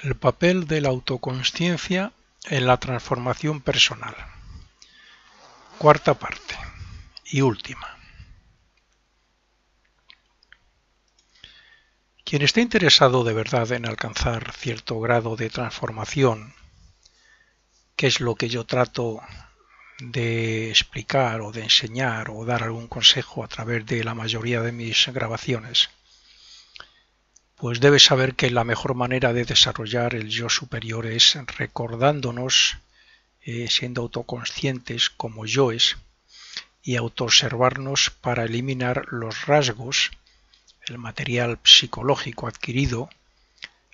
El papel de la autoconsciencia en la transformación personal. Cuarta parte y última. Quien esté interesado de verdad en alcanzar cierto grado de transformación, que es lo que yo trato de explicar o de enseñar o dar algún consejo a través de la mayoría de mis grabaciones, pues debe saber que la mejor manera de desarrollar el yo superior es recordándonos, siendo autoconscientes como yoes y autoobservarnos para eliminar los rasgos, el material psicológico adquirido,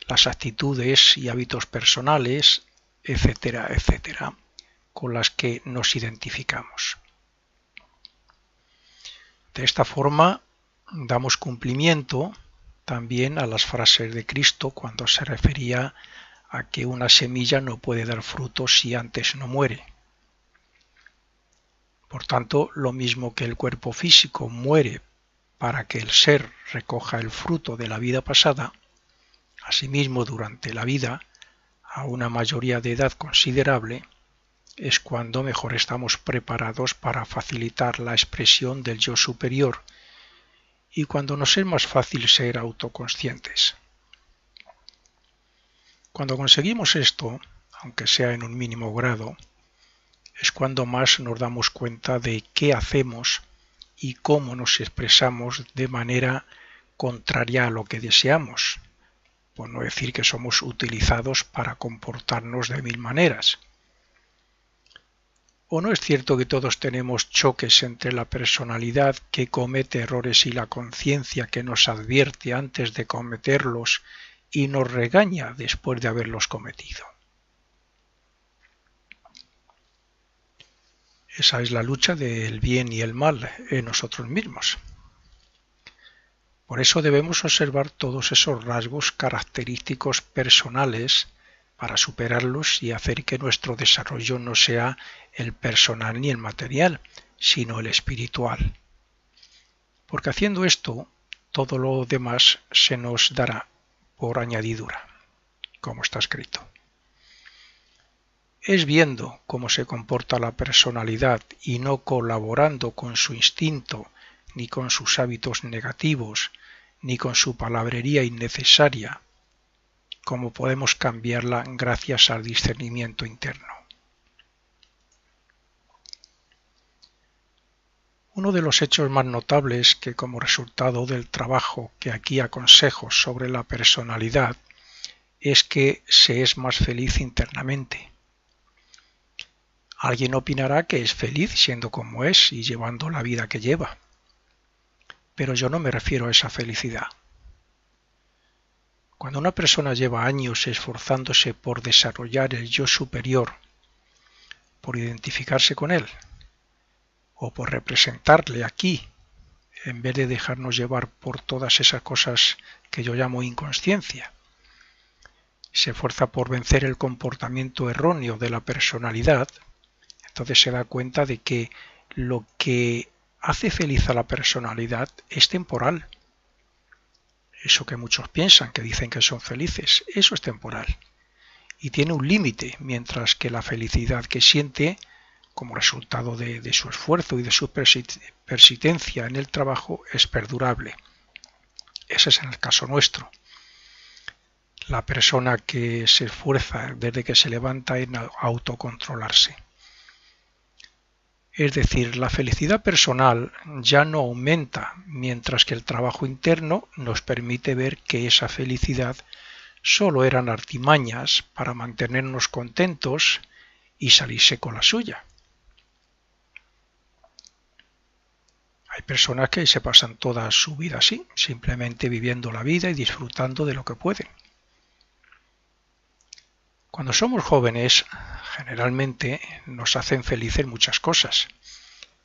las actitudes y hábitos personales, etcétera, etcétera, con las que nos identificamos. De esta forma damos cumplimiento también a las frases de Cristo cuando se refería a que una semilla no puede dar frutos si antes no muere. Por tanto, lo mismo que el cuerpo físico muere para que el ser recoja el fruto de la vida pasada, asimismo durante la vida, a una mayoría de edad considerable, es cuando mejor estamos preparados para facilitar la expresión del yo superior y cuando nos es más fácil ser autoconscientes. Cuando conseguimos esto, aunque sea en un mínimo grado, es cuando más nos damos cuenta de qué hacemos y cómo nos expresamos de manera contraria a lo que deseamos, por no decir que somos utilizados para comportarnos de mil maneras. ¿O no es cierto que todos tenemos choques entre la personalidad que comete errores y la conciencia que nos advierte antes de cometerlos y nos regaña después de haberlos cometido? Esa es la lucha del bien y el mal en nosotros mismos. Por eso debemos observar todos esos rasgos característicos personales para superarlos y hacer que nuestro desarrollo no sea el personal ni el material, sino el espiritual. Porque haciendo esto, todo lo demás se nos dará por añadidura, como está escrito. Es viendo cómo se comporta la personalidad y no colaborando con su instinto, ni con sus hábitos negativos, ni con su palabrería innecesaria, como podemos cambiarla gracias al discernimiento interno. Uno de los hechos más notables que como resultado del trabajo que aquí aconsejo sobre la personalidad es que se es más feliz internamente. Alguien opinará que es feliz siendo como es y llevando la vida que lleva. Pero yo no me refiero a esa felicidad. Cuando una persona lleva años esforzándose por desarrollar el yo superior, por identificarse con él, o por representarle aquí, en vez de dejarnos llevar por todas esas cosas que yo llamo inconsciencia, se esfuerza por vencer el comportamiento erróneo de la personalidad, entonces se da cuenta de que lo que hace feliz a la personalidad es temporal. Eso que muchos piensan, que dicen que son felices, eso es temporal. Y tiene un límite, mientras que la felicidad que siente, como resultado de su esfuerzo y de su persistencia en el trabajo, es perdurable. Ese es en el caso nuestro. La persona que se esfuerza desde que se levanta en autocontrolarse. Es decir, la felicidad personal ya no aumenta, mientras que el trabajo interno nos permite ver que esa felicidad solo eran artimañas para mantenernos contentos y salirse con la suya. Hay personas que se pasan toda su vida así, simplemente viviendo la vida y disfrutando de lo que pueden. Cuando somos jóvenes, generalmente nos hacen felices muchas cosas,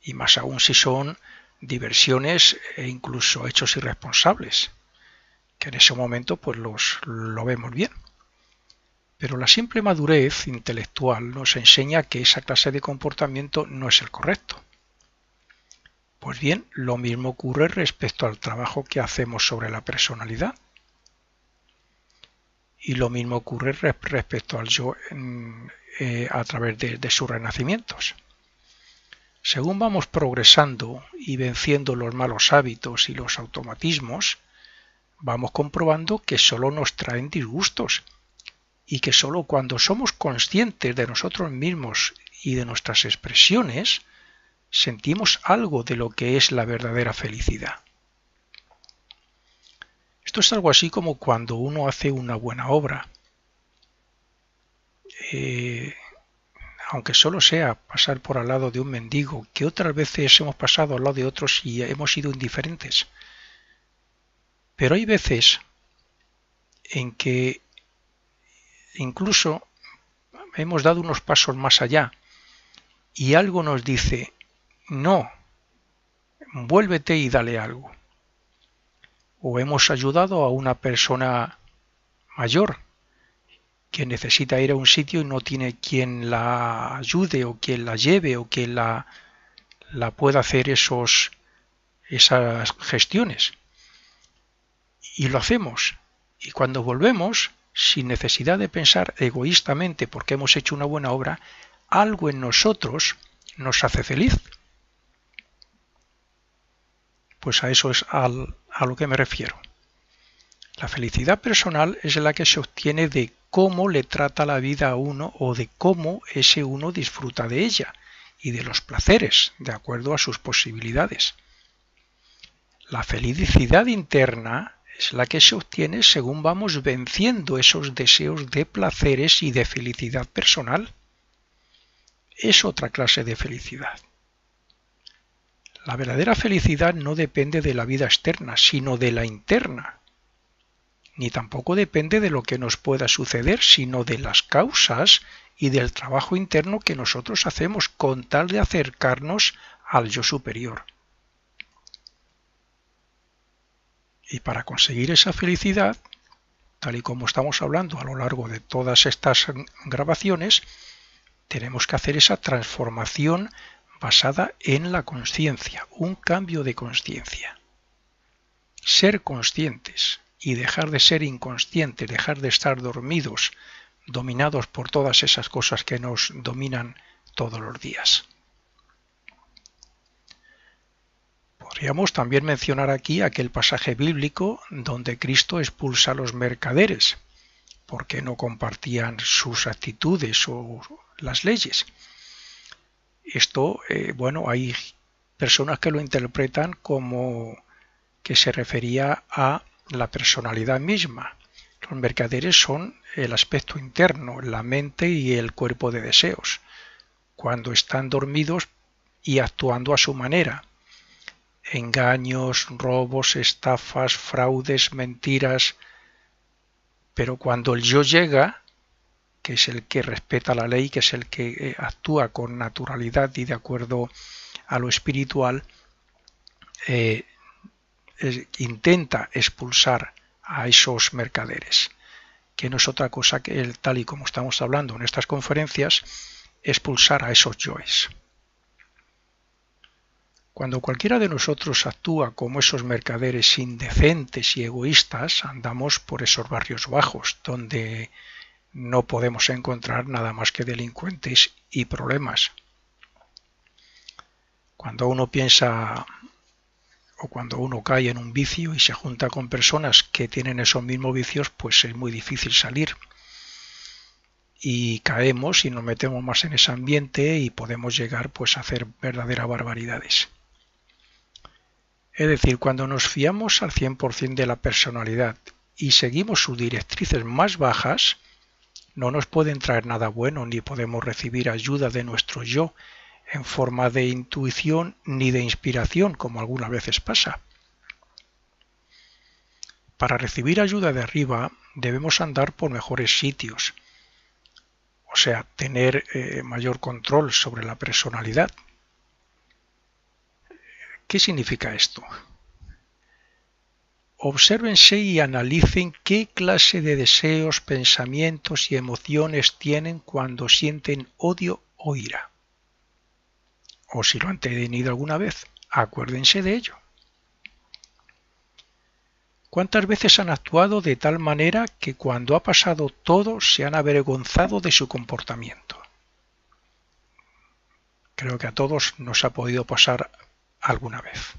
y más aún si son diversiones e incluso hechos irresponsables, que en ese momento pues lo vemos bien. Pero la simple madurez intelectual nos enseña que esa clase de comportamiento no es el correcto. Pues bien, lo mismo ocurre respecto al trabajo que hacemos sobre la personalidad. Y lo mismo ocurre respecto al yo a través de sus renacimientos. Según vamos progresando y venciendo los malos hábitos y los automatismos, vamos comprobando que solo nos traen disgustos y que solo cuando somos conscientes de nosotros mismos y de nuestras expresiones, sentimos algo de lo que es la verdadera felicidad. Esto es algo así como cuando uno hace una buena obra. Aunque solo sea pasar por al lado de un mendigo, que otras veces hemos pasado al lado de otros y hemos sido indiferentes. Pero hay veces en que incluso hemos dado unos pasos más allá y algo nos dice, no, vuélvete y dale algo. O hemos ayudado a una persona mayor que necesita ir a un sitio y no tiene quien la ayude o quien la lleve o quien la pueda hacer esas gestiones. Y lo hacemos. Y cuando volvemos, sin necesidad de pensar egoístamente porque hemos hecho una buena obra, algo en nosotros nos hace feliz. Pues a eso es a lo que me refiero. La felicidad personal es la que se obtiene de cómo le trata la vida a uno o de cómo ese uno disfruta de ella y de los placeres, de acuerdo a sus posibilidades. La felicidad interna es la que se obtiene según vamos venciendo esos deseos de placeres y de felicidad personal. Es otra clase de felicidad. La verdadera felicidad no depende de la vida externa, sino de la interna. Ni tampoco depende de lo que nos pueda suceder, sino de las causas y del trabajo interno que nosotros hacemos con tal de acercarnos al yo superior. Y para conseguir esa felicidad, tal y como estamos hablando a lo largo de todas estas grabaciones, tenemos que hacer esa transformación basada en la conciencia, un cambio de conciencia. Ser conscientes y dejar de ser inconscientes, dejar de estar dormidos, dominados por todas esas cosas que nos dominan todos los días. Podríamos también mencionar aquí aquel pasaje bíblico donde Cristo expulsa a los mercaderes porque no compartían sus actitudes o las leyes. Esto, hay personas que lo interpretan como que se refería a la personalidad misma. Los mercaderes son el aspecto interno, la mente y el cuerpo de deseos, cuando están dormidos y actuando a su manera. Engaños, robos, estafas, fraudes, mentiras. Pero cuando el yo llega, que es el que respeta la ley, que es el que actúa con naturalidad y de acuerdo a lo espiritual, intenta expulsar a esos mercaderes, que no es otra cosa que tal y como estamos hablando en estas conferencias, expulsar a esos yoes. Cuando cualquiera de nosotros actúa como esos mercaderes indecentes y egoístas, andamos por esos barrios bajos, donde no podemos encontrar nada más que delincuentes y problemas. Cuando uno piensa o cuando uno cae en un vicio y se junta con personas que tienen esos mismos vicios, pues es muy difícil salir. Y caemos y nos metemos más en ese ambiente y podemos llegar pues a hacer verdaderas barbaridades. Es decir, cuando nos fiamos al 100% de la personalidad y seguimos sus directrices más bajas, no nos pueden traer nada bueno ni podemos recibir ayuda de nuestro yo en forma de intuición ni de inspiración, como algunas veces pasa. Para recibir ayuda de arriba debemos andar por mejores sitios, o sea, tener mayor control sobre la personalidad. ¿Qué significa esto? Obsérvense y analicen qué clase de deseos, pensamientos y emociones tienen cuando sienten odio o ira. O si lo han tenido alguna vez, acuérdense de ello. ¿Cuántas veces han actuado de tal manera que cuando ha pasado todo se han avergonzado de su comportamiento? Creo que a todos nos ha podido pasar alguna vez.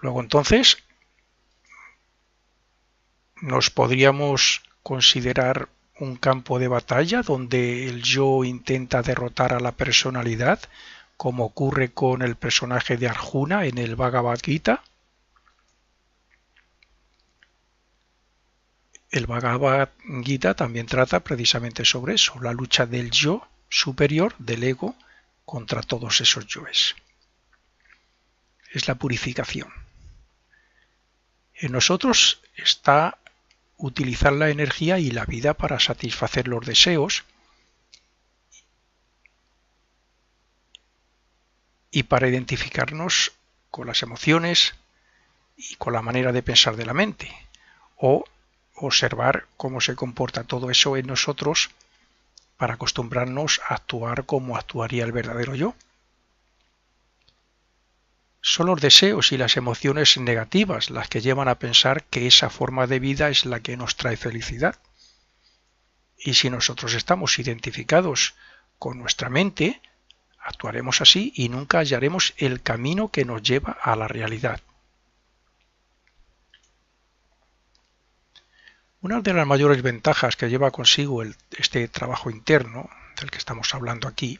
Luego entonces, nos podríamos considerar un campo de batalla donde el yo intenta derrotar a la personalidad, como ocurre con el personaje de Arjuna en el Bhagavad Gita. El Bhagavad Gita también trata precisamente sobre eso, la lucha del yo superior, del ego, contra todos esos yoes. Es la purificación. En nosotros está utilizar la energía y la vida para satisfacer los deseos y para identificarnos con las emociones y con la manera de pensar de la mente, o observar cómo se comporta todo eso en nosotros para acostumbrarnos a actuar como actuaría el verdadero yo. Son los deseos y las emociones negativas las que llevan a pensar que esa forma de vida es la que nos trae felicidad. Y si nosotros estamos identificados con nuestra mente, actuaremos así y nunca hallaremos el camino que nos lleva a la realidad. Una de las mayores ventajas que lleva consigo este trabajo interno, del que estamos hablando aquí,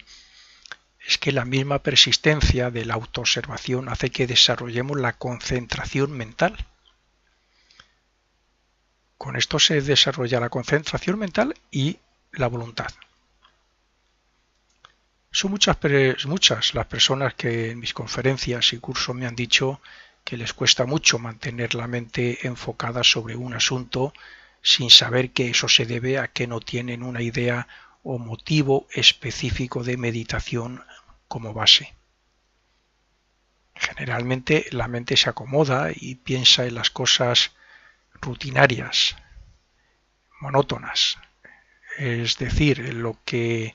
es que la misma persistencia de la autoobservación hace que desarrollemos la concentración mental. Con esto se desarrolla la concentración mental y la voluntad. Son muchas las personas que en mis conferencias y cursos me han dicho que les cuesta mucho mantener la mente enfocada sobre un asunto sin saber que eso se debe a que no tienen una idea o motivo específico de meditación como base. Generalmente la mente se acomoda y piensa en las cosas rutinarias, monótonas, es decir, en lo que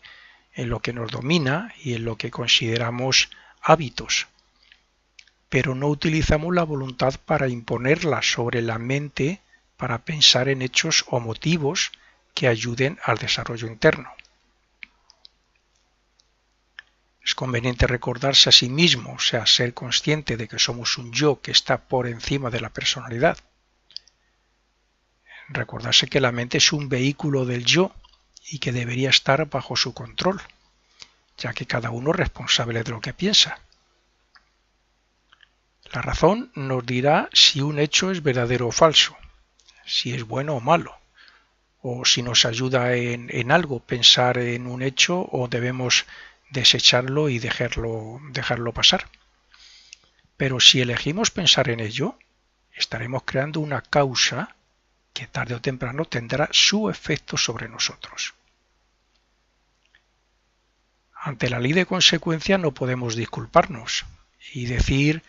nos domina y en lo que consideramos hábitos, pero no utilizamos la voluntad para imponerla sobre la mente para pensar en hechos o motivos que ayuden al desarrollo interno. Es conveniente recordarse a sí mismo, o sea, ser consciente de que somos un yo que está por encima de la personalidad. Recordarse que la mente es un vehículo del yo y que debería estar bajo su control, ya que cada uno es responsable de lo que piensa. La razón nos dirá si un hecho es verdadero o falso, si es bueno o malo, o si nos ayuda en algo pensar en un hecho o debemos desecharlo y dejarlo pasar. Pero si elegimos pensar en ello, estaremos creando una causa que tarde o temprano tendrá su efecto sobre nosotros. Ante la ley de consecuencia no podemos disculparnos y decir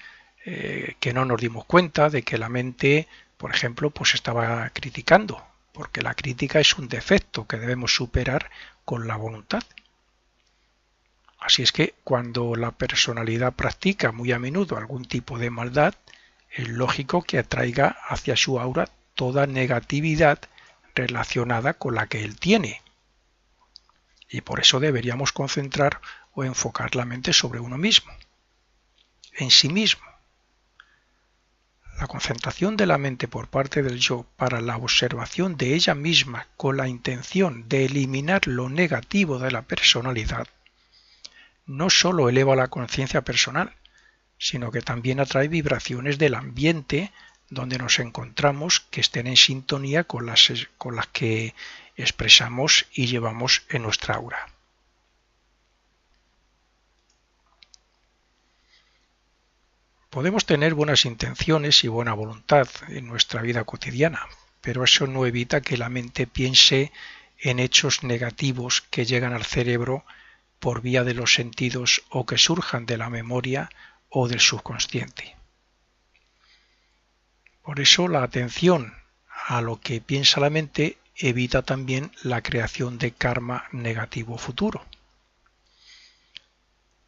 que no nos dimos cuenta de que la mente, por ejemplo, pues estaba criticando, porque la crítica es un defecto que debemos superar con la voluntad. Así es que cuando la personalidad practica muy a menudo algún tipo de maldad, es lógico que atraiga hacia su aura toda negatividad relacionada con la que él tiene. Y por eso deberíamos concentrar o enfocar la mente sobre uno mismo, en sí mismo. La concentración de la mente por parte del yo para la observación de ella misma con la intención de eliminar lo negativo de la personalidad no sólo eleva la conciencia personal, sino que también atrae vibraciones del ambiente donde nos encontramos que estén en sintonía con las que expresamos y llevamos en nuestra aura. Podemos tener buenas intenciones y buena voluntad en nuestra vida cotidiana, pero eso no evita que la mente piense en hechos negativos que llegan al cerebro por vía de los sentidos o que surjan de la memoria o del subconsciente. Por eso la atención a lo que piensa la mente evita también la creación de karma negativo futuro.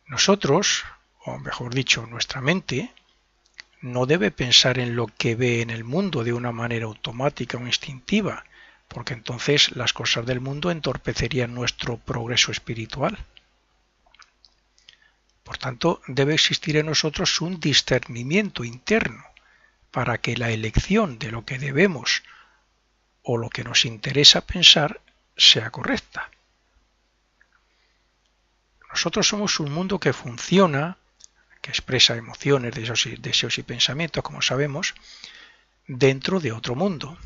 Nosotros, o mejor dicho, nuestra mente, no debe pensar en lo que ve en el mundo de una manera automática o instintiva, porque entonces las cosas del mundo entorpecerían nuestro progreso espiritual. Por tanto, debe existir en nosotros un discernimiento interno para que la elección de lo que debemos o lo que nos interesa pensar sea correcta. Nosotros somos un mundo que funciona, que expresa emociones, deseos y pensamientos, como sabemos, dentro de otro mundo.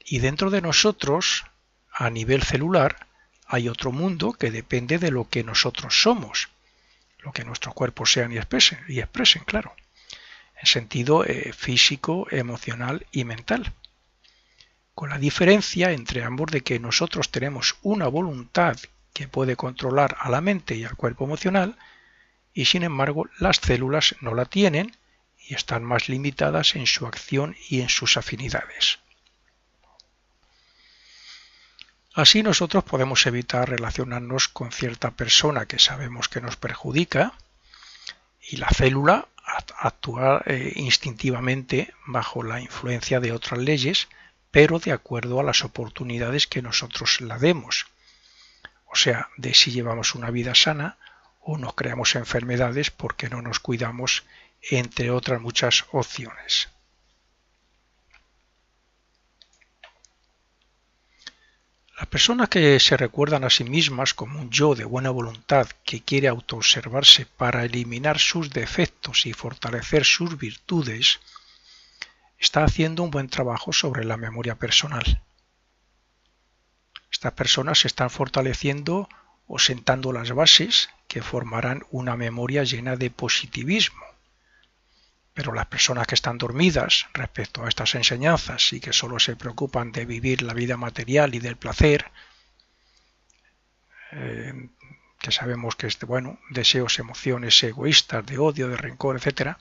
Y dentro de nosotros, a nivel celular, hay otro mundo que depende de lo que nosotros somos, lo que nuestros cuerpos sean y expresen, claro, en sentido físico, emocional y mental. Con la diferencia entre ambos de que nosotros tenemos una voluntad que puede controlar a la mente y al cuerpo emocional, y sin embargo las células no la tienen y están más limitadas en su acción y en sus afinidades. Así nosotros podemos evitar relacionarnos con cierta persona que sabemos que nos perjudica y la célula actúa instintivamente bajo la influencia de otras leyes, pero de acuerdo a las oportunidades que nosotros la demos. O sea, de si llevamos una vida sana o nos creamos enfermedades porque no nos cuidamos, entre otras muchas opciones. Las personas que se recuerdan a sí mismas como un yo de buena voluntad que quiere autoobservarse para eliminar sus defectos y fortalecer sus virtudes, está haciendo un buen trabajo sobre la memoria personal. Estas personas se están fortaleciendo o sentando las bases que formarán una memoria llena de positivismo. Pero las personas que están dormidas respecto a estas enseñanzas y que solo se preocupan de vivir la vida material y del placer, que sabemos que es deseos, emociones egoístas, de odio, de rencor, etc.,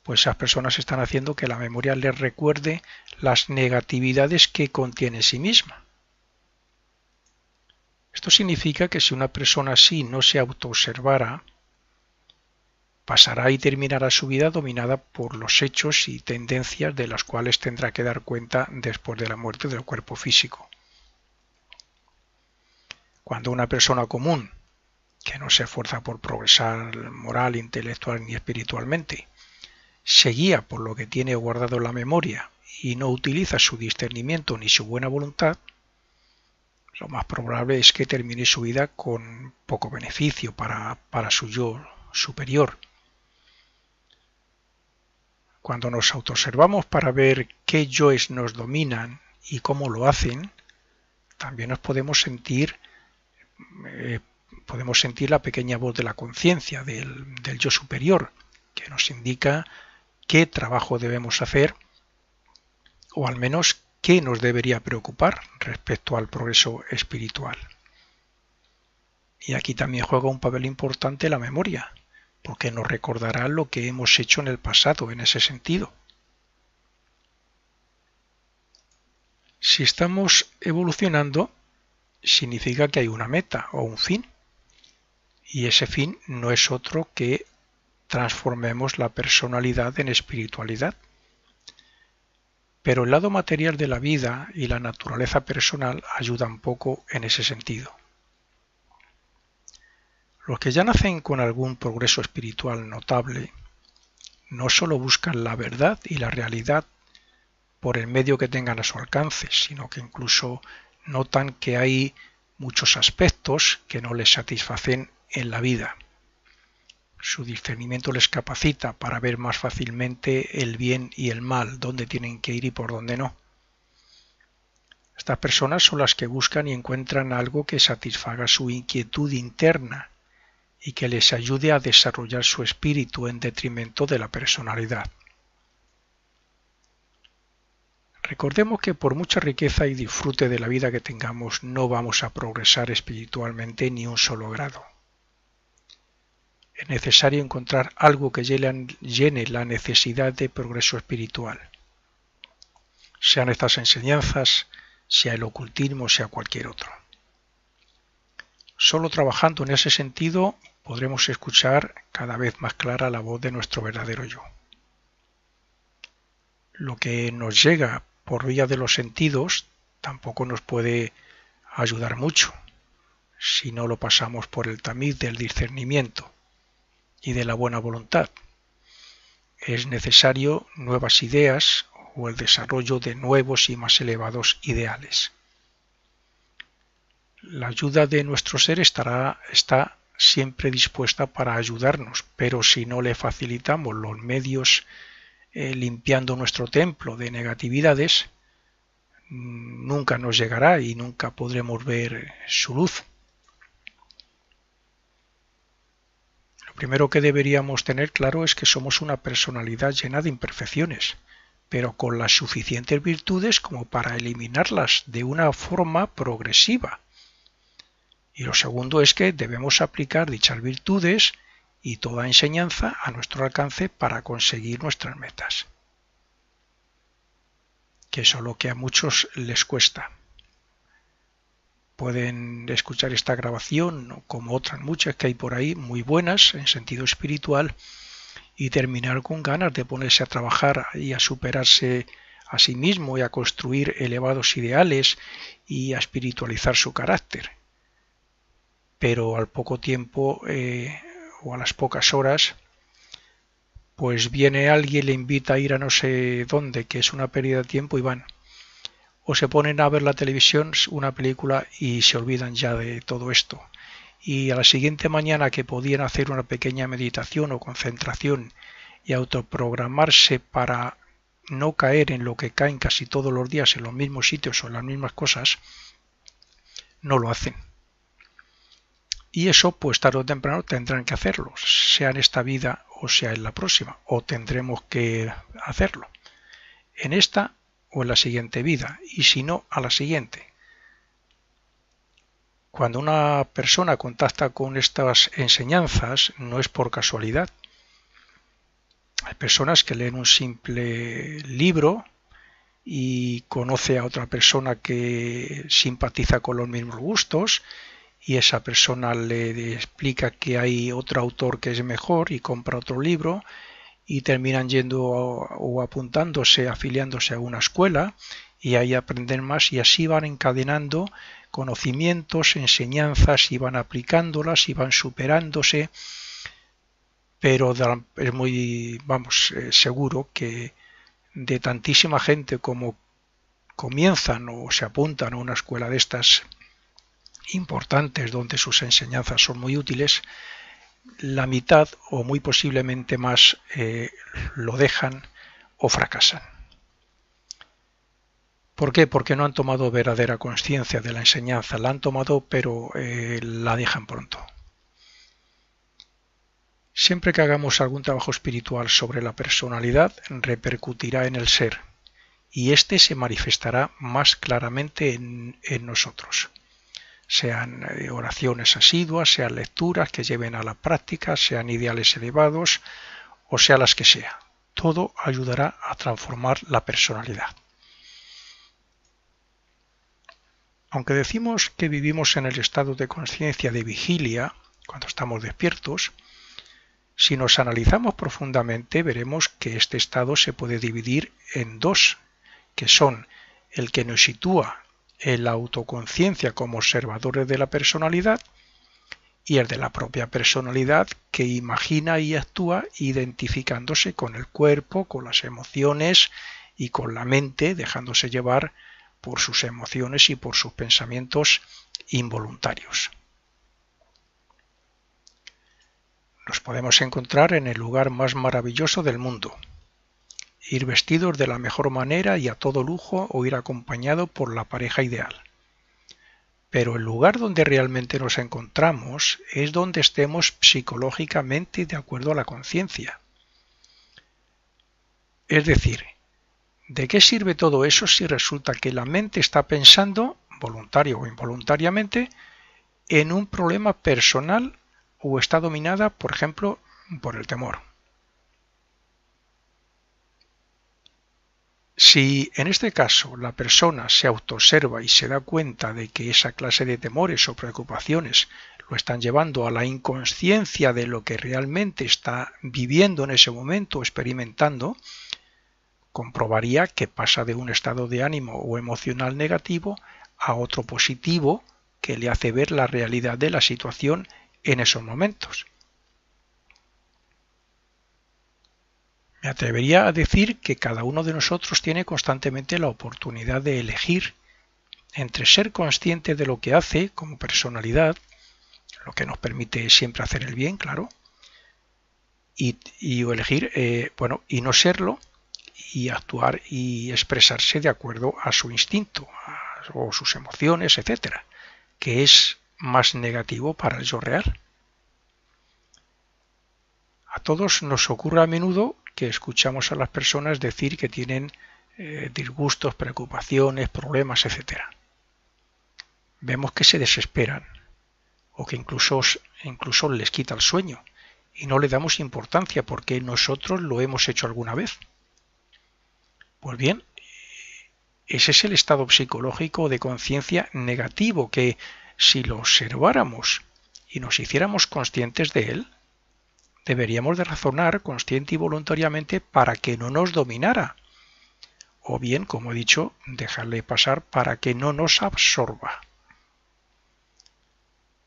pues esas personas están haciendo que la memoria les recuerde las negatividades que contiene en sí misma. Esto significa que si una persona así no se autoobservara, pasará y terminará su vida dominada por los hechos y tendencias de las cuales tendrá que dar cuenta después de la muerte del cuerpo físico. Cuando una persona común, que no se esfuerza por progresar moral, intelectual ni espiritualmente, se guía por lo que tiene guardado en la memoria y no utiliza su discernimiento ni su buena voluntad, lo más probable es que termine su vida con poco beneficio para su yo superior. Cuando nos autoobservamos para ver qué yoes nos dominan y cómo lo hacen, también nos podemos sentir la pequeña voz de la conciencia, del yo superior, que nos indica qué trabajo debemos hacer o al menos qué nos debería preocupar respecto al progreso espiritual. Y aquí también juega un papel importante la memoria, porque nos recordará lo que hemos hecho en el pasado en ese sentido. Si estamos evolucionando, significa que hay una meta o un fin, y ese fin no es otro que transformemos la personalidad en espiritualidad. Pero el lado material de la vida y la naturaleza personal ayudan poco en ese sentido. Los que ya nacen con algún progreso espiritual notable no solo buscan la verdad y la realidad por el medio que tengan a su alcance, sino que incluso notan que hay muchos aspectos que no les satisfacen en la vida. Su discernimiento les capacita para ver más fácilmente el bien y el mal, dónde tienen que ir y por dónde no. Estas personas son las que buscan y encuentran algo que satisfaga su inquietud interna y que les ayude a desarrollar su espíritu en detrimento de la personalidad. Recordemos que por mucha riqueza y disfrute de la vida que tengamos, no vamos a progresar espiritualmente ni un solo grado. Es necesario encontrar algo que llene la necesidad de progreso espiritual. Sean estas enseñanzas, sea el ocultismo, sea cualquier otro. Solo trabajando en ese sentido podremos escuchar cada vez más clara la voz de nuestro verdadero yo. lo que nos llega por vía de los sentidos tampoco nos puede ayudar mucho si no lo pasamos por el tamiz del discernimiento y de la buena voluntad. Es necesario nuevas ideas o el desarrollo de nuevos y más elevados ideales. La ayuda de nuestro ser está siempre dispuesta para ayudarnos, pero si no le facilitamos los medios limpiando nuestro templo de negatividades, nunca nos llegará y nunca podremos ver su luz. Lo primero que deberíamos tener claro es que somos una personalidad llena de imperfecciones, pero con las suficientes virtudes como para eliminarlas de una forma progresiva. Y lo segundo es que debemos aplicar dichas virtudes y toda enseñanza a nuestro alcance para conseguir nuestras metas. Que eso es lo que a muchos les cuesta. Pueden escuchar esta grabación, como otras muchas que hay por ahí, muy buenas en sentido espiritual, y terminar con ganas de ponerse a trabajar y a superarse a sí mismo y a construir elevados ideales y a espiritualizar su carácter. Pero al poco tiempo o a las pocas horas, pues viene alguien, le invita a ir a no sé dónde, que es una pérdida de tiempo, y van. O se ponen a ver la televisión, una película, y se olvidan ya de todo esto. Y a la siguiente mañana, que podían hacer una pequeña meditación o concentración y autoprogramarse para no caer en lo que caen casi todos los días en los mismos sitios o en las mismas cosas, no lo hacen. Y eso, pues tarde o temprano tendrán que hacerlo, sea en esta vida o sea en la próxima, o tendremos que hacerlo en esta o en la siguiente vida, y si no, a la siguiente. Cuando una persona contacta con estas enseñanzas, no es por casualidad. Hay personas que leen un simple libro y conoce a otra persona que simpatiza con los mismos gustos, y esa persona le explica que hay otro autor que es mejor y compra otro libro, y terminan yendo o apuntándose, afiliándose a una escuela, y ahí aprenden más, y así van encadenando conocimientos, enseñanzas, y van aplicándolas y van superándose. Pero es muy, seguro que de tantísima gente como comienzan o se apuntan a una escuela de estas importantes donde sus enseñanzas son muy útiles, la mitad o muy posiblemente más lo dejan o fracasan. ¿Por qué? Porque no han tomado verdadera conciencia de la enseñanza. La han tomado, pero la dejan pronto. Siempre que hagamos algún trabajo espiritual sobre la personalidad, repercutirá en el ser, y éste se manifestará más claramente en nosotros. Sean oraciones asiduas, sean lecturas que lleven a la práctica, sean ideales elevados, o sea las que sea. Todo ayudará a transformar la personalidad. Aunque decimos que vivimos en el estado de conciencia de vigilia, cuando estamos despiertos, si nos analizamos profundamente veremos que este estado se puede dividir en dos, que son el que nos sitúa en la autoconciencia como observadores de la personalidad, y el de la propia personalidad que imagina y actúa identificándose con el cuerpo, con las emociones y con la mente, dejándose llevar por sus emociones y por sus pensamientos involuntarios. Nos podemos encontrar en el lugar más maravilloso del mundo, ir vestidos de la mejor manera y a todo lujo, o ir acompañado por la pareja ideal. Pero el lugar donde realmente nos encontramos es donde estemos psicológicamente de acuerdo a la conciencia. Es decir, ¿de qué sirve todo eso si resulta que la mente está pensando, voluntario o involuntariamente, en un problema personal o está dominada, por ejemplo, por el temor? Si en este caso la persona se autoobserva y se da cuenta de que esa clase de temores o preocupaciones lo están llevando a la inconsciencia de lo que realmente está viviendo en ese momento o experimentando, comprobaría que pasa de un estado de ánimo o emocional negativo a otro positivo que le hace ver la realidad de la situación en esos momentos. Me atrevería a decir que cada uno de nosotros tiene constantemente la oportunidad de elegir entre ser consciente de lo que hace como personalidad, lo que nos permite siempre hacer el bien, claro, y elegir, y no serlo, y actuar y expresarse de acuerdo a su instinto o sus emociones, etcétera, que es más negativo para el yo real. A todos nos ocurre a menudo que escuchamos a las personas decir que tienen disgustos, preocupaciones, problemas, etcétera. Vemos que se desesperan o que incluso les quita el sueño y no le damos importancia porque nosotros lo hemos hecho alguna vez. Pues bien, ese es el estado psicológico de conciencia negativo que, si lo observáramos y nos hiciéramos conscientes de él, deberíamos de razonar consciente y voluntariamente para que no nos dominara, o bien, como he dicho, dejarle pasar para que no nos absorba.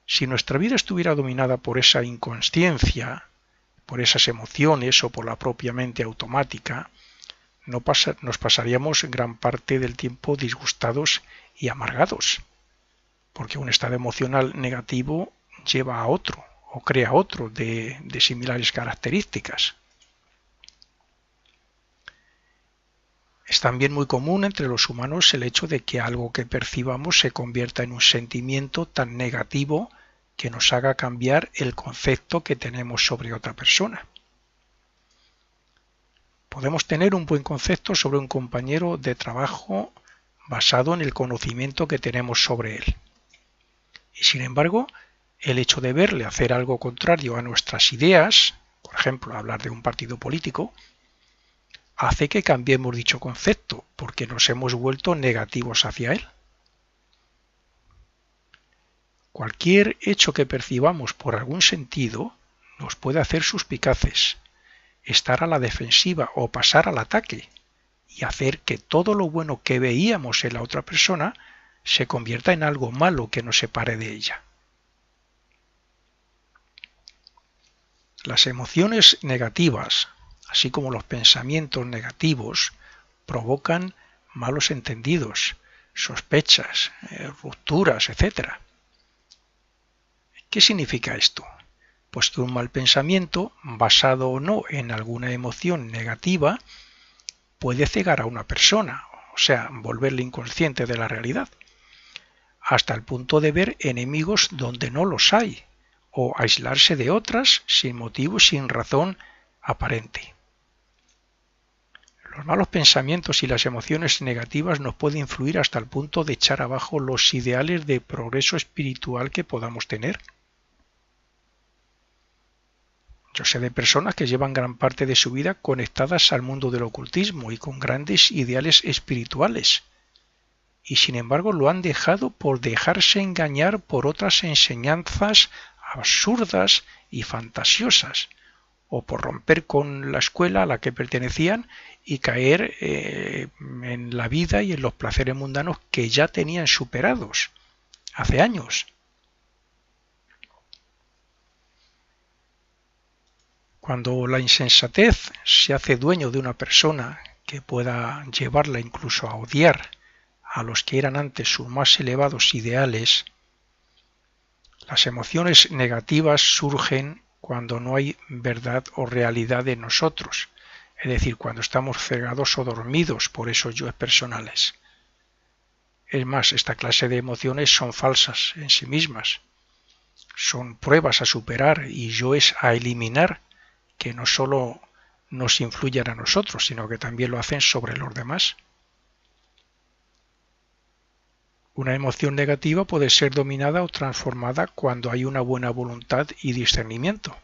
Si nuestra vida estuviera dominada por esa inconsciencia, por esas emociones o por la propia mente automática, nos pasaríamos gran parte del tiempo disgustados y amargados, porque un estado emocional negativo lleva a otro o crea otro de similares características. Es también muy común entre los humanos el hecho de que algo que percibamos se convierta en un sentimiento tan negativo que nos haga cambiar el concepto que tenemos sobre otra persona. Podemos tener un buen concepto sobre un compañero de trabajo basado en el conocimiento que tenemos sobre él. Y sin embargo, el hecho de verle hacer algo contrario a nuestras ideas, por ejemplo, hablar de un partido político, hace que cambiemos dicho concepto porque nos hemos vuelto negativos hacia él. Cualquier hecho que percibamos por algún sentido nos puede hacer suspicaces, estar a la defensiva o pasar al ataque y hacer que todo lo bueno que veíamos en la otra persona se convierta en algo malo que nos separe de ella. Las emociones negativas, así como los pensamientos negativos, provocan malos entendidos, sospechas, rupturas, etc. ¿Qué significa esto? Pues que un mal pensamiento, basado o no en alguna emoción negativa, puede cegar a una persona, o sea, volverle inconsciente de la realidad, hasta el punto de ver enemigos donde no los hay, o aislarse de otras sin motivo y sin razón aparente. Los malos pensamientos y las emociones negativas nos pueden influir hasta el punto de echar abajo los ideales de progreso espiritual que podamos tener. Yo sé de personas que llevan gran parte de su vida conectadas al mundo del ocultismo y con grandes ideales espirituales, y sin embargo lo han dejado por dejarse engañar por otras enseñanzas absurdas y fantasiosas, o por romper con la escuela a la que pertenecían y caer en la vida y en los placeres mundanos que ya tenían superados hace años. Cuando la insensatez se hace dueño de una persona que pueda llevarla incluso a odiar a los que eran antes sus más elevados ideales, las emociones negativas surgen cuando no hay verdad o realidad en nosotros, es decir, cuando estamos cegados o dormidos por esos yoes personales. Es más, esta clase de emociones son falsas en sí mismas, son pruebas a superar y yoes a eliminar que no solo nos influyen a nosotros, sino que también lo hacen sobre los demás. Una emoción negativa puede ser dominada o transformada cuando hay una buena voluntad y discernimiento.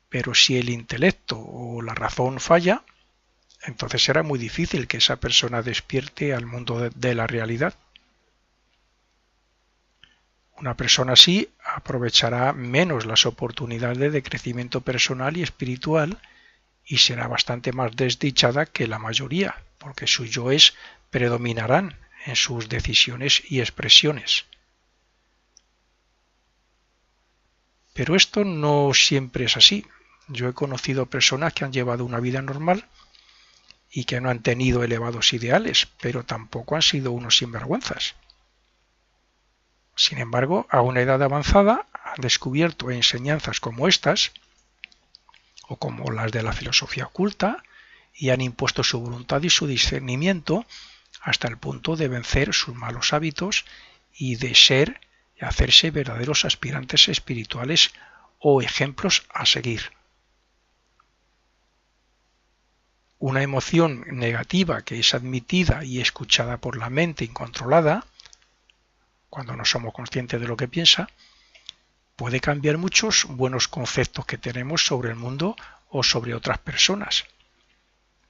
Pero si el intelecto o la razón falla, entonces será muy difícil que esa persona despierte al mundo de la realidad. Una persona así aprovechará menos las oportunidades de crecimiento personal y espiritual y será bastante más desdichada que la mayoría, porque sus yoes predominarán en sus decisiones y expresiones. Pero esto no siempre es así. Yo he conocido personas que han llevado una vida normal y que no han tenido elevados ideales, pero tampoco han sido unos sinvergüenzas. Sin embargo, a una edad avanzada han descubierto enseñanzas como estas, o como las de la filosofía oculta, y han impuesto su voluntad y su discernimiento hasta el punto de vencer sus malos hábitos y de ser y hacerse verdaderos aspirantes espirituales o ejemplos a seguir. Una emoción negativa que es admitida y escuchada por la mente incontrolada, cuando no somos conscientes de lo que piensa, puede cambiar muchos buenos conceptos que tenemos sobre el mundo o sobre otras personas.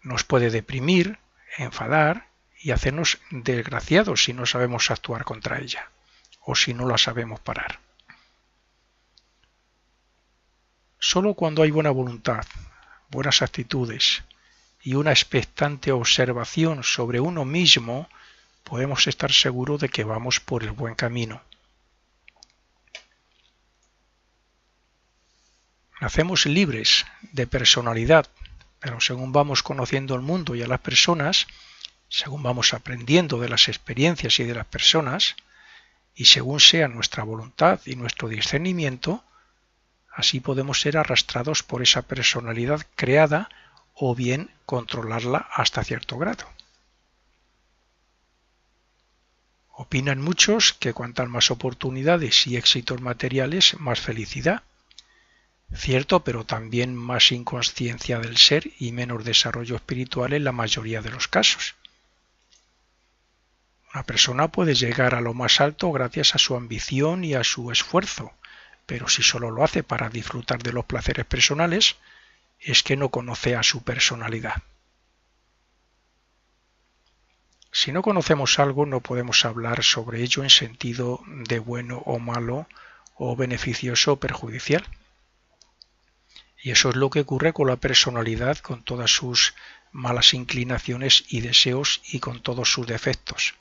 Nos puede deprimir, enfadar y hacernos desgraciados si no sabemos actuar contra ella o si no la sabemos parar. Solo cuando hay buena voluntad, buenas actitudes y una expectante observación sobre uno mismo, podemos estar seguros de que vamos por el buen camino. Nacemos libres de personalidad, pero según vamos conociendo el mundo y a las personas, según vamos aprendiendo de las experiencias y de las personas, y según sea nuestra voluntad y nuestro discernimiento, así podemos ser arrastrados por esa personalidad creada o bien controlarla hasta cierto grado. Opinan muchos que cuantas más oportunidades y éxitos materiales, más felicidad. Cierto, pero también más inconsciencia del ser y menos desarrollo espiritual en la mayoría de los casos. Una persona puede llegar a lo más alto gracias a su ambición y a su esfuerzo, pero si solo lo hace para disfrutar de los placeres personales, es que no conoce a su personalidad. Si no conocemos algo, no podemos hablar sobre ello en sentido de bueno o malo, o beneficioso o perjudicial. Y eso es lo que ocurre con la personalidad, con todas sus malas inclinaciones y deseos y con todos sus defectos.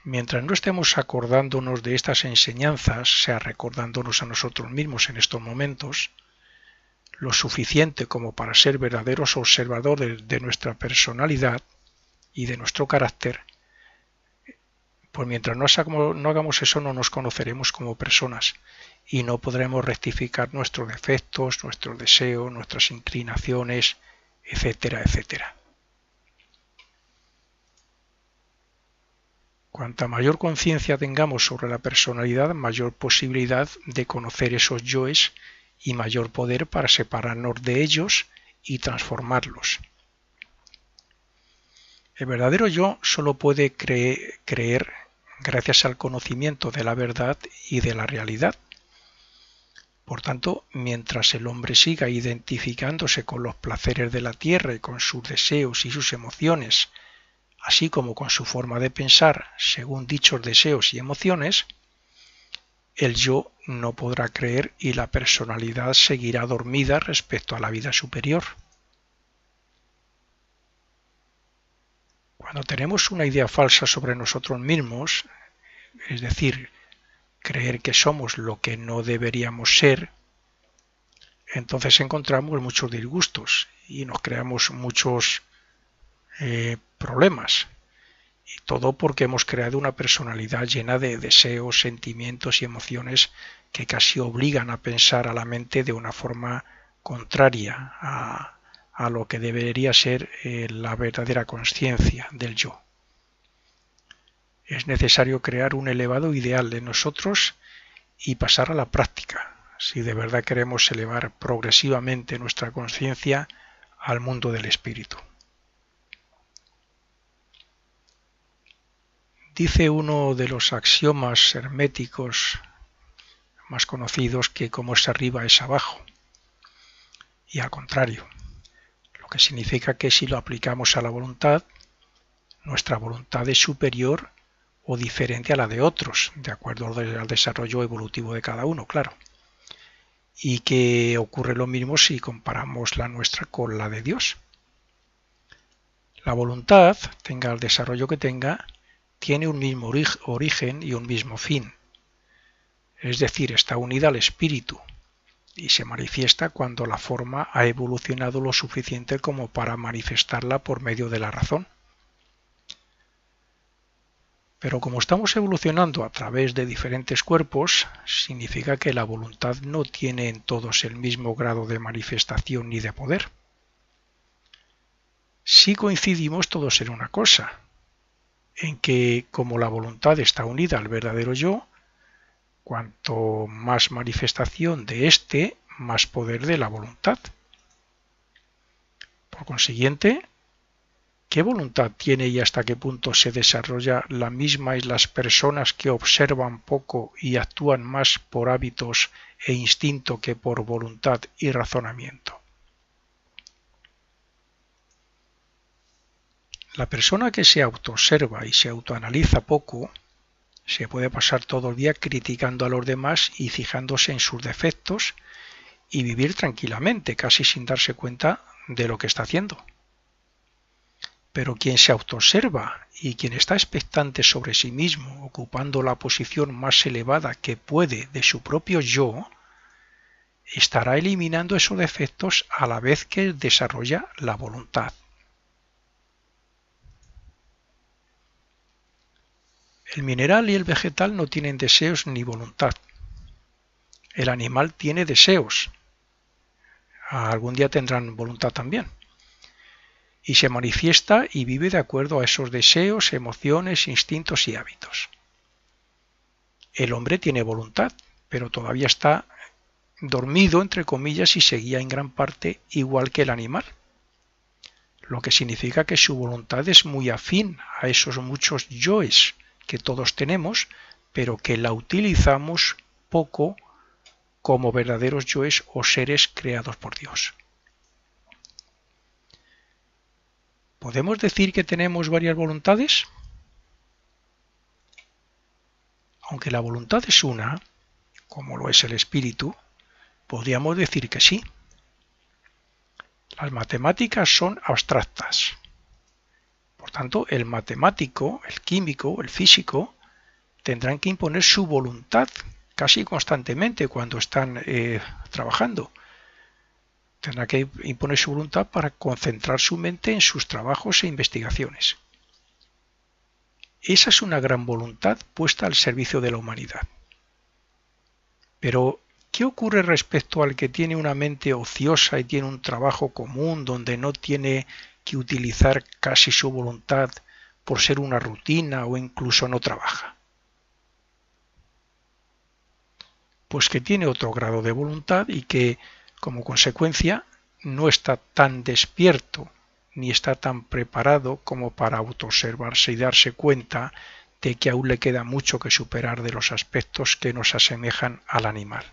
Mientras no estemos acordándonos de estas enseñanzas, sea recordándonos a nosotros mismos en estos momentos, lo suficiente como para ser verdaderos observadores de nuestra personalidad y de nuestro carácter, pues mientras no hagamos eso no nos conoceremos como personas y no podremos rectificar nuestros defectos, nuestros deseos, nuestras inclinaciones, etcétera, etcétera. Cuanta mayor conciencia tengamos sobre la personalidad, mayor posibilidad de conocer esos yoes y mayor poder para separarnos de ellos y transformarlos. El verdadero yo solo puede creer gracias al conocimiento de la verdad y de la realidad. Por tanto, mientras el hombre siga identificándose con los placeres de la tierra y con sus deseos y sus emociones, así como con su forma de pensar según dichos deseos y emociones, el yo no podrá creer y la personalidad seguirá dormida respecto a la vida superior. Cuando tenemos una idea falsa sobre nosotros mismos, es decir, creer que somos lo que no deberíamos ser, entonces encontramos muchos disgustos y nos creamos muchos problemas. Y todo porque hemos creado una personalidad llena de deseos, sentimientos y emociones que casi obligan a pensar a la mente de una forma contraria a lo que debería ser la verdadera conciencia del yo. Es necesario crear un elevado ideal de nosotros y pasar a la práctica, si de verdad queremos elevar progresivamente nuestra conciencia al mundo del espíritu. Dice uno de los axiomas herméticos más conocidos que como es arriba es abajo, y al contrario, lo que significa que si lo aplicamos a la voluntad, nuestra voluntad es superior o diferente a la de otros, de acuerdo al desarrollo evolutivo de cada uno, claro. y que ocurre lo mismo si comparamos la nuestra con la de Dios. La voluntad, tenga el desarrollo que tenga, tiene un mismo origen y un mismo fin. Es decir, está unida al espíritu y se manifiesta cuando la forma ha evolucionado lo suficiente como para manifestarla por medio de la razón. Pero como estamos evolucionando a través de diferentes cuerpos, significa que la voluntad no tiene en todos el mismo grado de manifestación ni de poder. Sí coincidimos todos en una cosa, en que como la voluntad está unida al verdadero yo, cuanto más manifestación de éste, más poder de la voluntad. Por consiguiente, ¿qué voluntad tiene y hasta qué punto se desarrolla la misma en las personas que observan poco y actúan más por hábitos e instinto que por voluntad y razonamiento? La persona que se autoobserva y se autoanaliza poco se puede pasar todo el día criticando a los demás y fijándose en sus defectos y vivir tranquilamente, casi sin darse cuenta de lo que está haciendo. Pero quien se autoobserva y quien está expectante sobre sí mismo, ocupando la posición más elevada que puede de su propio yo, estará eliminando esos defectos a la vez que desarrolla la voluntad. El mineral y el vegetal no tienen deseos ni voluntad. El animal tiene deseos. Algún día tendrán voluntad también. Y se manifiesta y vive de acuerdo a esos deseos, emociones, instintos y hábitos. El hombre tiene voluntad, pero todavía está dormido, entre comillas, y se guía en gran parte igual que el animal. Lo que significa que su voluntad es muy afín a esos muchos yoes que todos tenemos, pero que la utilizamos poco como verdaderos yoes o seres creados por Dios. ¿Podemos decir que tenemos varias voluntades? Aunque la voluntad es una, como lo es el espíritu, podríamos decir que sí. Las matemáticas son abstractas. Por tanto, el matemático, el químico, el físico, tendrán que imponer su voluntad casi constantemente cuando están trabajando. Tendrá que imponer su voluntad para concentrar su mente en sus trabajos e investigaciones. Esa es una gran voluntad puesta al servicio de la humanidad. Pero, ¿qué ocurre respecto al que tiene una mente ociosa y tiene un trabajo común donde no tiene que utilizar casi su voluntad por ser una rutina o incluso no trabaja? Pues que tiene otro grado de voluntad y que, como consecuencia, no está tan despierto ni está tan preparado como para autoobservarse y darse cuenta de que aún le queda mucho que superar de los aspectos que nos asemejan al animal.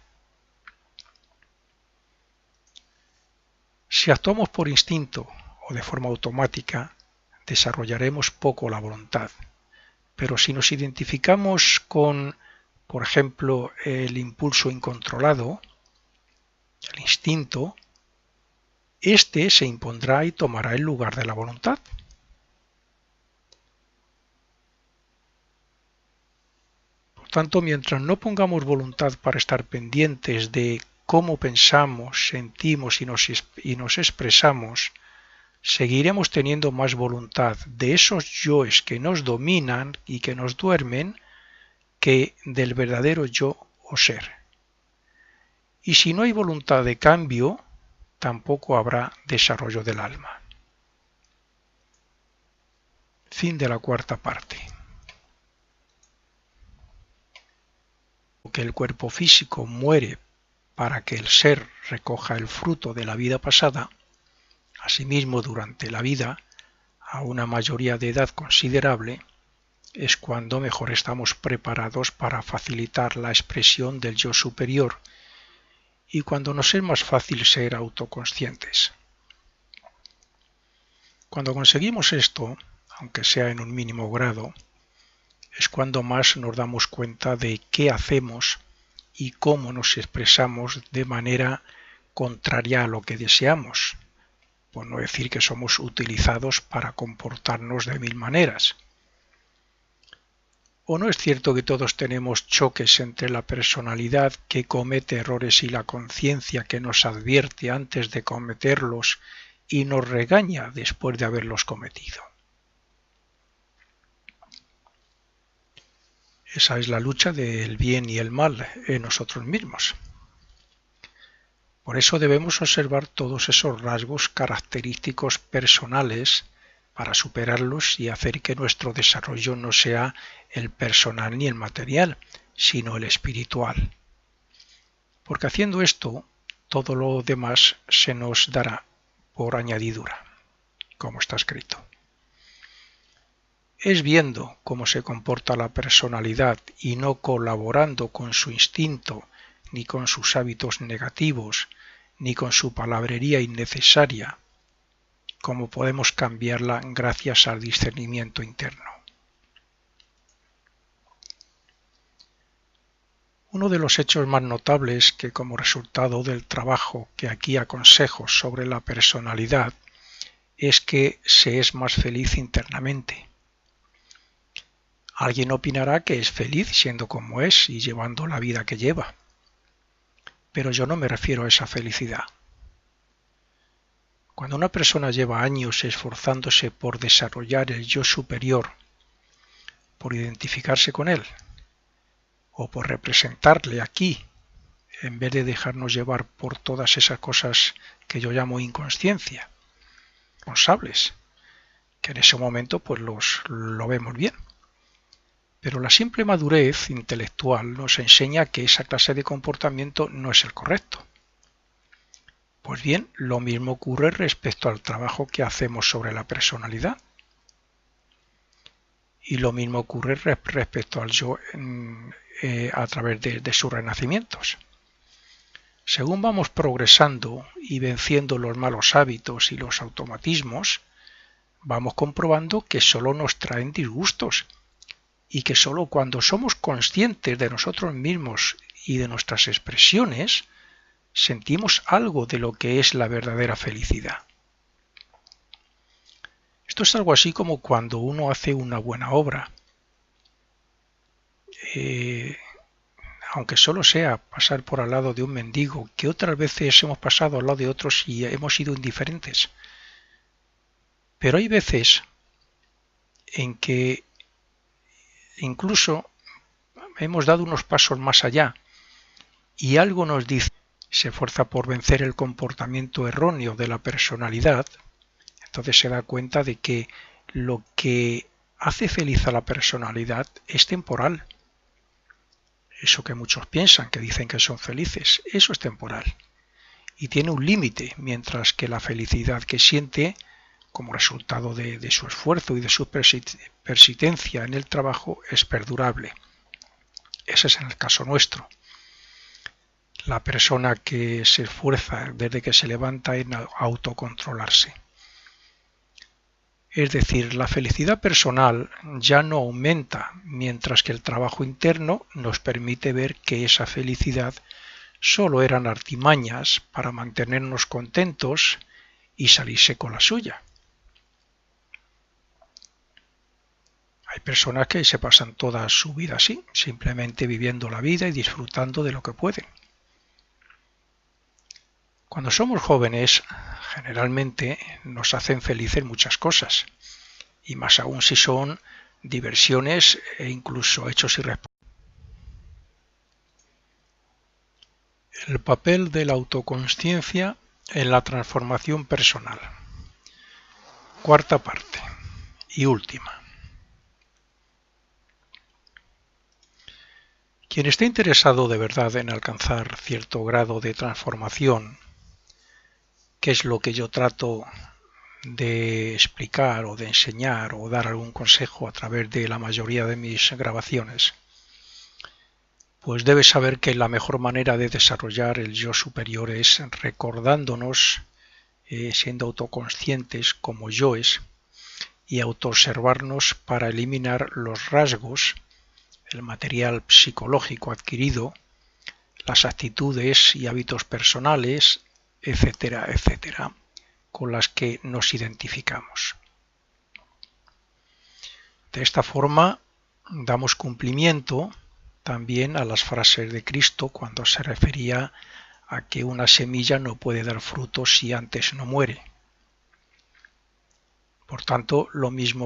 Si actuamos por instinto o de forma automática, desarrollaremos poco la voluntad. Pero si nos identificamos con, por ejemplo, el impulso incontrolado, el instinto, este se impondrá y tomará el lugar de la voluntad. Por tanto, mientras no pongamos voluntad para estar pendientes de cómo pensamos, sentimos y nos expresamos, seguiremos teniendo más voluntad de esos yoes que nos dominan y que nos duermen que del verdadero yo o ser. Y si no hay voluntad de cambio, tampoco habrá desarrollo del alma. Fin de la cuarta parte. Que el cuerpo físico muere para que el ser recoja el fruto de la vida pasada, asimismo durante la vida, a una mayoría de edad considerable, es cuando mejor estamos preparados para facilitar la expresión del yo superior y cuando nos es más fácil ser autoconscientes. Cuando conseguimos esto, aunque sea en un mínimo grado, es cuando más nos damos cuenta de qué hacemos y cómo nos expresamos de manera contraria a lo que deseamos, por no decir que somos utilizados para comportarnos de mil maneras. ¿O no es cierto que todos tenemos choques entre la personalidad que comete errores y la conciencia que nos advierte antes de cometerlos y nos regaña después de haberlos cometido? Esa es la lucha del bien y el mal en nosotros mismos. Por eso debemos observar todos esos rasgos característicos personales para superarlos y hacer que nuestro desarrollo no sea el personal ni el material, sino el espiritual. Porque haciendo esto, todo lo demás se nos dará por añadidura, como está escrito. Es viendo cómo se comporta la personalidad y no colaborando con su instinto, ni con sus hábitos negativos, ni con su palabrería innecesaria, como podemos cambiarla gracias al discernimiento interno. Uno de los hechos más notables que como resultado del trabajo que aquí aconsejo sobre la personalidad es que se es más feliz internamente. Alguien opinará que es feliz siendo como es y llevando la vida que lleva. Pero yo no me refiero a esa felicidad. Cuando una persona lleva años esforzándose por desarrollar el yo superior, por identificarse con él, o por representarle aquí, en vez de dejarnos llevar por todas esas cosas que yo llamo inconsciencia, responsables, que en ese momento pues lo vemos bien. Pero la simple madurez intelectual nos enseña que esa clase de comportamiento no es el correcto. Pues bien, lo mismo ocurre respecto al trabajo que hacemos sobre la personalidad. Y lo mismo ocurre respecto al yo a través de sus renacimientos. Según vamos progresando y venciendo los malos hábitos y los automatismos, vamos comprobando que solo nos traen disgustos y que solo cuando somos conscientes de nosotros mismos y de nuestras expresiones, sentimos algo de lo que es la verdadera felicidad. Esto es algo así como cuando uno hace una buena obra. Aunque solo sea pasar por al lado de un mendigo, que otras veces hemos pasado al lado de otros y hemos sido indiferentes. Pero hay veces en que incluso hemos dado unos pasos más allá y algo nos dice, se esfuerza por vencer el comportamiento erróneo de la personalidad, entonces se da cuenta de que lo que hace feliz a la personalidad es temporal. Eso que muchos piensan, que dicen que son felices, eso es temporal y tiene un límite, mientras que la felicidad que siente como resultado de su esfuerzo y de su persistencia en el trabajo es perdurable. Ese es en el caso nuestro. La persona que se esfuerza desde que se levanta en autocontrolarse. Es decir, la felicidad personal ya no aumenta, mientras que el trabajo interno nos permite ver que esa felicidad solo eran artimañas para mantenernos contentos y salirse con la suya. Hay personas que se pasan toda su vida así, simplemente viviendo la vida y disfrutando de lo que pueden. Cuando somos jóvenes, generalmente nos hacen felices muchas cosas, y más aún si son diversiones e incluso hechos irresponsables. El papel de la autoconsciencia en la transformación personal. Cuarta parte y última. Quien esté interesado de verdad en alcanzar cierto grado de transformación, que es lo que yo trato de explicar o de enseñar o dar algún consejo a través de la mayoría de mis grabaciones, pues debe saber que la mejor manera de desarrollar el yo superior es recordándonos, siendo autoconscientes como yoes, y autoobservarnos para eliminar los rasgos, el material psicológico adquirido, las actitudes y hábitos personales, etcétera, etcétera, con las que nos identificamos. De esta forma, damos cumplimiento también a las frases de Cristo cuando se refería a que una semilla no puede dar frutos si antes no muere. Por tanto, lo mismo